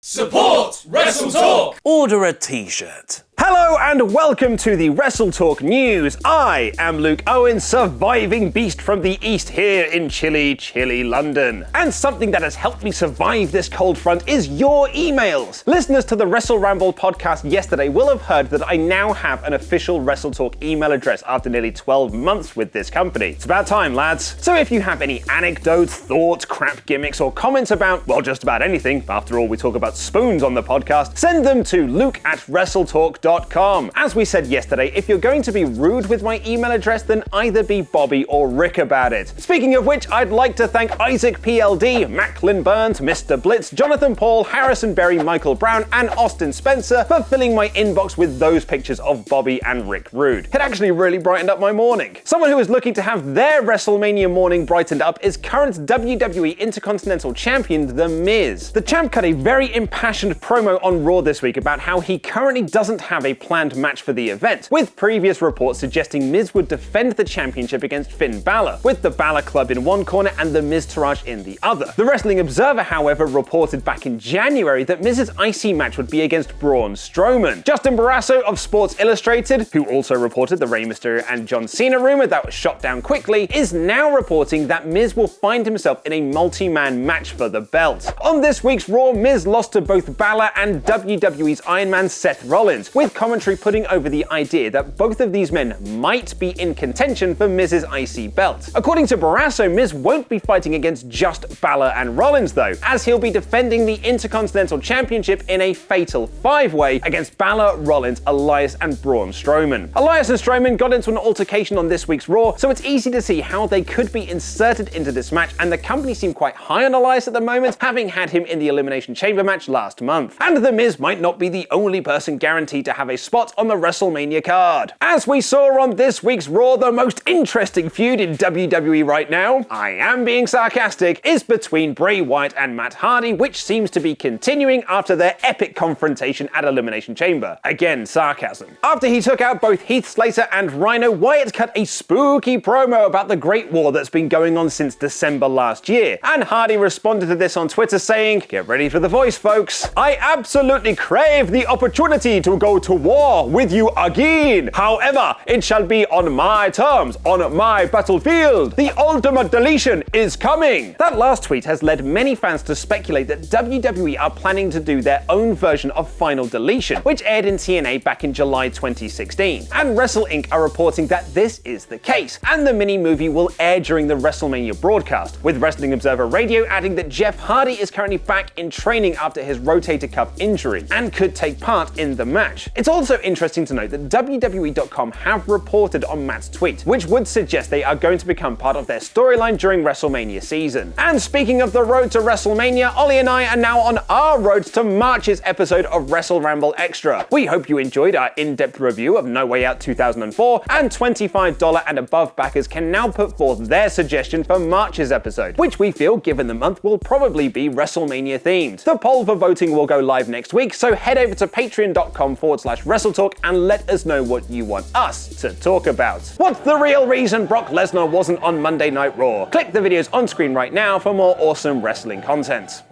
Support WrestleTalk! Order a t-shirt. Hello and welcome to the WrestleTalk News. I am Luke Owen, surviving beast from the east here in chilly London. And something that has helped me survive this cold front is your emails. Listeners to the WrestleRamble podcast yesterday will have heard that I now have an official WrestleTalk email address after nearly 12 months with this company. It's about time, lads. So if you have any anecdotes, thoughts, crap gimmicks, or comments about, well, just about anything, after all we talk about spoons on the podcast, send them to luke@wrestletalk.com. As we said yesterday, if you're going to be rude with my email address, then either be Bobby or Rick about it. Speaking of which, I'd like to thank Isaac PLD, Macklin Burns, Mr. Blitz, Jonathan Paul, Harrison Berry, Michael Brown, and Austin Spencer for filling my inbox with those pictures of Bobby and Rick Rude. It actually really brightened up my morning. Someone who is looking to have their WrestleMania morning brightened up is current WWE Intercontinental Champion, The Miz. The champ cut a very impassioned promo on Raw this week about how he currently doesn't have a planned match for the event, with previous reports suggesting Miz would defend the championship against Finn Balor, with the Balor Club in one corner and the Miztourage in the other. The Wrestling Observer, however, reported back in January that Miz's IC match would be against Braun Strowman. Justin Barrasso of Sports Illustrated, who also reported the Rey Mysterio and John Cena rumor that was shot down quickly, is now reporting that Miz will find himself in a multi-man match for the belt. On this week's Raw, Miz lost to both Balor and WWE's Iron Man Seth Rollins, with commentary putting over the idea that both of these men might be in contention for Miz's IC belt. According to Barrasso, Miz won't be fighting against just Balor and Rollins though, as he'll be defending the Intercontinental Championship in a fatal five-way against Balor, Rollins, Elias, and Braun Strowman. Elias and Strowman got into an altercation on this week's Raw, so it's easy to see how they could be inserted into this match, and the company seem quite high on Elias at the moment, having had him in the Elimination Chamber match last month. And The Miz might not be the only person guaranteed to have a spot on the WrestleMania card. As we saw on this week's Raw, the most interesting feud in WWE right now, I am being sarcastic, is between Bray Wyatt and Matt Hardy, which seems to be continuing after their epic confrontation at Elimination Chamber. Again, sarcasm. After he took out both Heath Slater and Rhino, Wyatt cut a spooky promo about the Great War that's been going on since December last year, and Hardy responded to this on Twitter saying, "Get ready for the voice, folks. I absolutely crave the opportunity to go to war with you again. However, it shall be on my terms, on my battlefield. The ultimate deletion is coming." That last tweet has led many fans to speculate that WWE are planning to do their own version of Final Deletion, which aired in TNA back in July 2016. And Wrestle Inc. are reporting that this is the case, and the mini-movie will air during the WrestleMania broadcast, with Wrestling Observer Radio adding that Jeff Hardy is currently back in training after his rotator cuff injury, and could take part in the match. It's also interesting to note that WWE.com have reported on Matt's tweet, which would suggest they are going to become part of their storyline during WrestleMania season. And speaking of the road to WrestleMania, Ollie and I are now on our road to March's episode of WrestleRamble Extra. We hope you enjoyed our in-depth review of No Way Out 2004, and $25 and above backers can now put forth their suggestion for March's episode, which we feel, given the month, will probably be WrestleMania themed. The poll for voting will go live next week, so head over to patreon.com/WrestleTalk and let us know what you want us to talk about. What's the real reason Brock Lesnar wasn't on Monday Night Raw? Click the videos on screen right now for more awesome wrestling content.